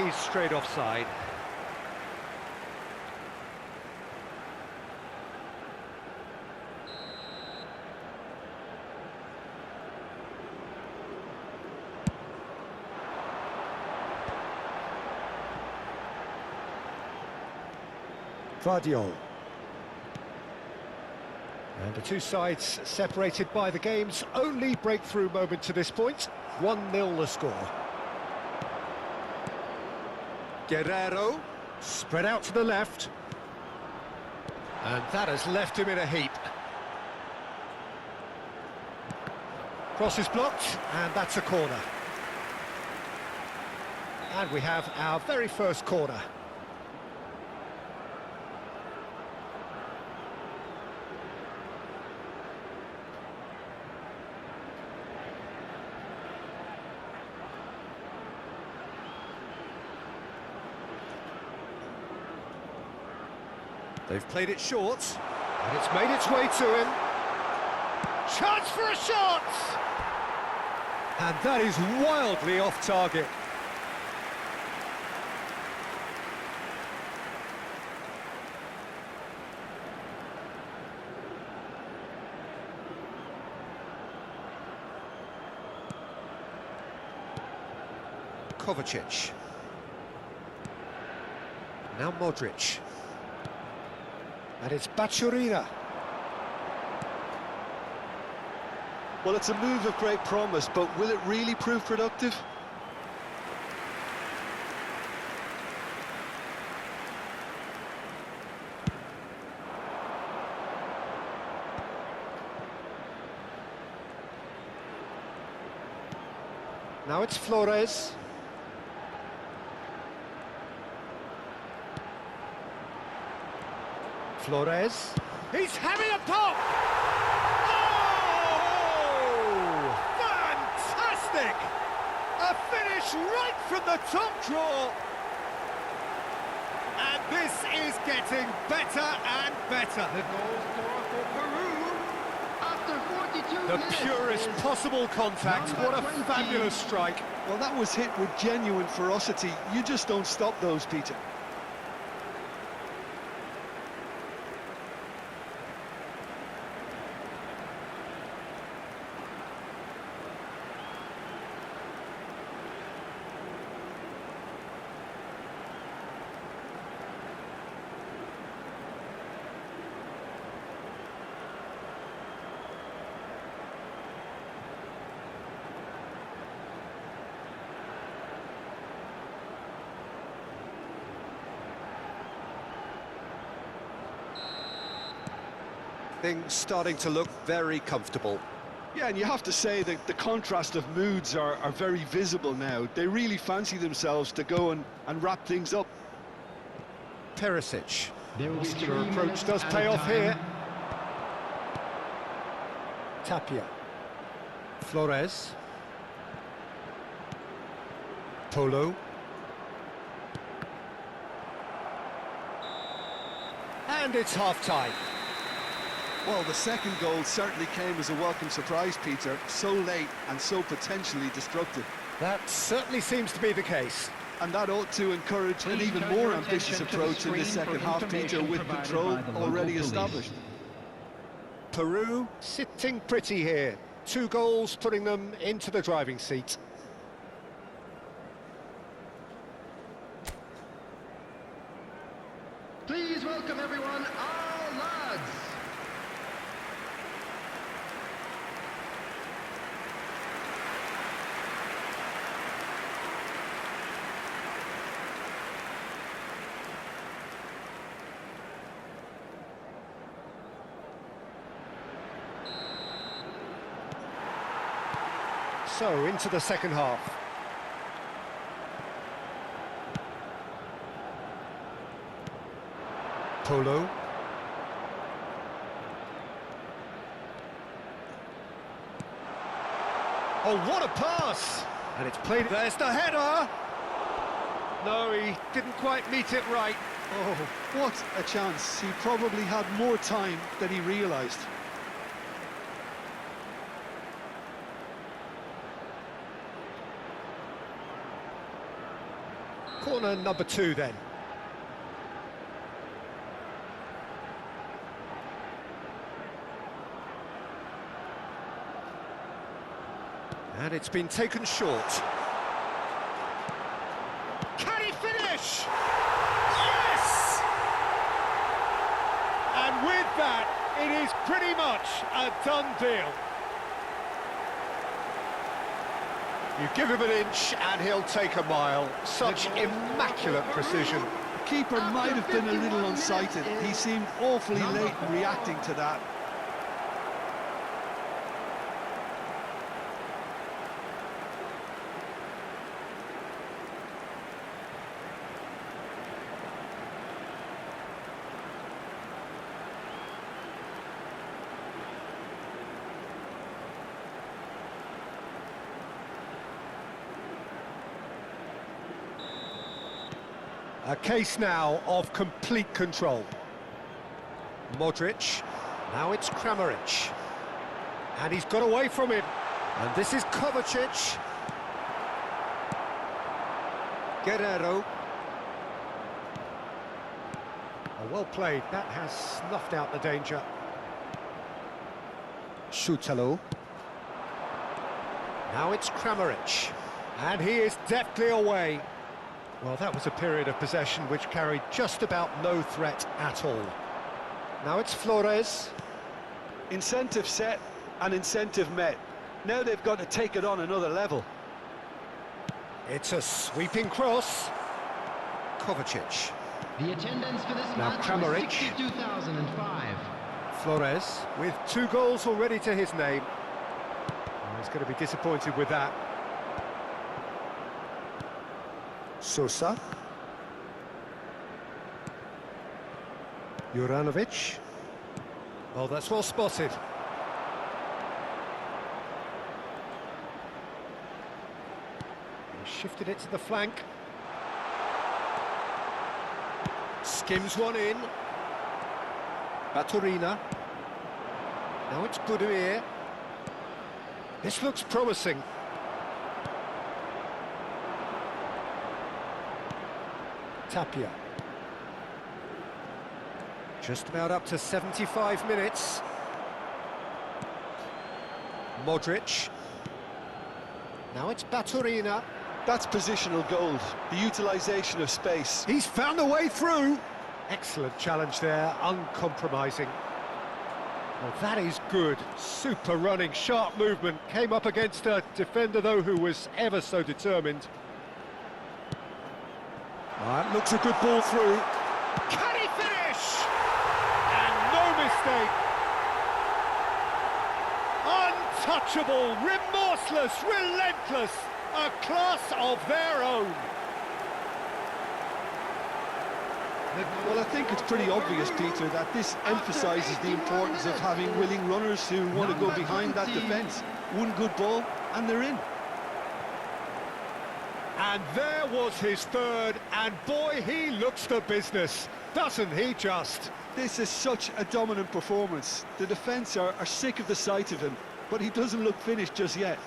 he's straight offside. Vardiol. And the two sides separated by the game's only breakthrough moment to this point. 1-0 the score. Guerrero, spread out to the left. And that has left him in a heap. Cross is blocked, and that's a corner. And we have our very first corner. They've played it short, and it's made its way to him. Chance for a shot! And that is wildly off target. Kovacic. Now Modric. And it's Bachurina. Well, it's a move of great promise, but will it really prove productive? Now it's Flores. Flores. He's having a pop! Oh! Fantastic! A finish right from the top draw. And this is getting better and better. The goal scorer for Peru after 42 The minutes purest is possible contact. What a number 20. fabulous strike. Well, that was hit with genuine ferocity. You just don't stop those, Peter. Things starting to look very comfortable. Yeah, and you have to say that the contrast of moods are very visible now. They really fancy themselves to go and wrap things up. Perisic. There will be Muscular 3 approach minutes does at pay a off time. here. Tapia. Flores. Polo. And it's half-time. Well, the second goal certainly came as a welcome surprise, Peter. So late and so potentially destructive. That certainly seems to be the case. And that ought to encourage an Please even turn more your ambitious attention to the approach in the screen second for half, Peter, information with provided control by the local already police. established. Peru sitting pretty here. 2 goals putting them into the driving seat. Please welcome everyone, our lads. So, into the second half. Polo. Oh, what a pass! And it's played. There's the header! No, he didn't quite meet it right. Oh, what a chance. He probably had more time than he realised. Corner number 2 then. And it's been taken short. Can he finish? Yes! And with that, it is pretty much a done deal. You give him an inch and he'll take a mile. Such immaculate precision. The keeper might have been a little unsighted. He seemed awfully late in reacting to that. A case now of complete control. Modric, now it's Kramaric. And he's got away from him. And this is Kovacic. Guerrero. Oh, well played, that has snuffed out the danger. Schutalo. Now it's Kramaric. And he is deftly away. Well, that was a period of possession which carried just about no threat at all. Now it's Flores. Incentive set and incentive met. Now they've got to take it on another level. It's a sweeping cross. Kovacic. The attendance for this Now match Kramaric. was 62,005. Flores with 2 goals already to his name. Oh, he's going to be disappointed with that. Sosa. Juranovic. Oh, that's well spotted. He shifted it to the flank. Skims one in. Baturina. Now it's Budimir. This looks promising. Tapia. Just about up to 75 minutes. Modric. Now it's Baturina. That's positional gold, the utilisation of space. He's found a way through. Excellent challenge there, uncompromising. Well, that is good. Super running, sharp movement. Came up against a defender, though, who was ever so determined. That looks a good ball through. Can he finish? And no mistake. Untouchable, remorseless, relentless. A class of their own. Well, I think it's pretty obvious, Peter, that this emphasises the importance of having willing runners who want to go behind that defence. One good ball, and they're in. And there was his third, and boy, he looks the business, doesn't he just? This is such a dominant performance. The defence are sick of the sight of him, but he doesn't look finished just yet.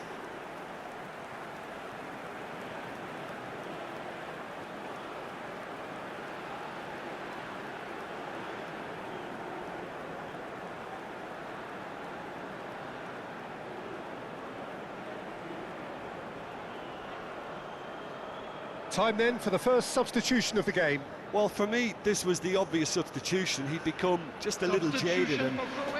Time then for the first substitution of the game. Well, for me, this was the obvious substitution. He'd become just a little jaded, and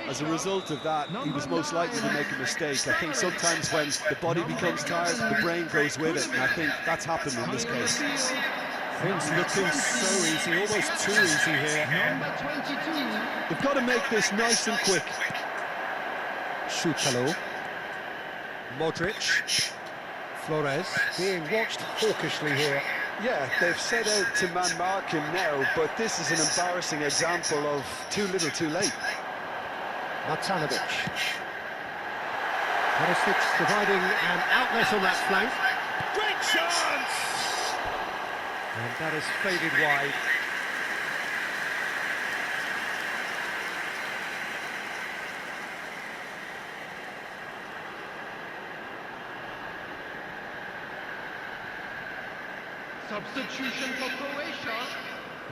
as a result of that, he was most likely to make a mistake. I think sometimes when the body becomes tired, the brain goes with it, and I think that's happened in this case. Things looking so easy, almost too easy here. Number 22. They've got to make this nice and quick. Schutalo. Modric. Flores being watched hawkishly here. Yeah, they've set out to man-mark him now, but this is an embarrassing example of too little too late. Matanovic. Perisic providing an outlet on that flank. Great chance! And that has faded wide. Substitution for Croatia.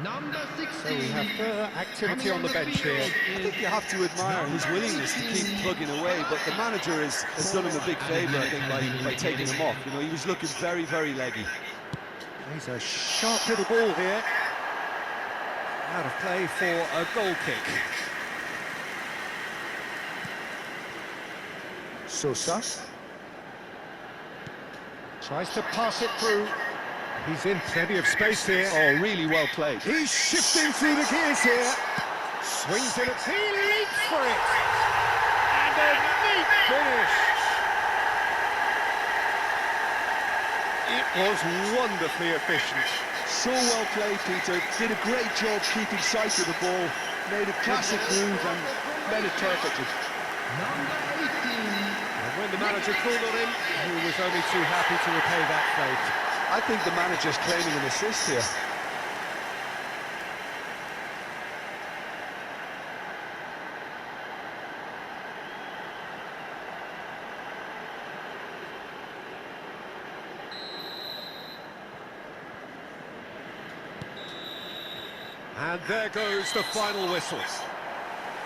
Number 16. So we have further activity on the bench here. I think you have to admire his willingness to keep plugging away, but the manager has done him a big favour, I think, by taking him off. You know, he was looking very, very leggy. He's a sharp little ball here. Out of play for a goal kick. Sosa. Tries to pass it through. He's in plenty of space here. Oh, really well played. He's shifting through the gears here. Swings it, he leaps for it. And a neat finish. It was wonderfully efficient. So well played, Peter. Did a great job keeping sight of the ball. Made a classic move and made it perfectly. Number 18. And when the manager called on him, he was only too happy to repay that fate. I think the manager's claiming an assist here. And there goes the final whistle.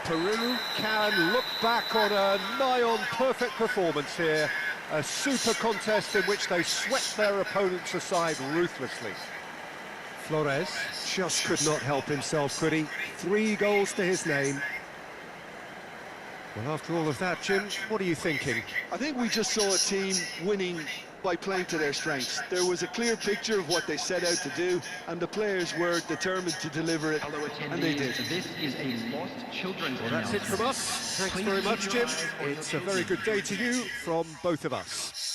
Peru can look back on a nigh-on perfect performance here. A super contest in which they swept their opponents aside ruthlessly. Flores just could not help himself, could he? 3 goals to his name. Well, after all of that, Jim, what are you thinking? I think we just saw a team winning by playing to their strengths. There was a clear picture of what they set out to do, and the players were determined to deliver it, and they did. This is a lost children's Well, that's it from us. Thanks very much, Jim. It's a very good day to you from both of us.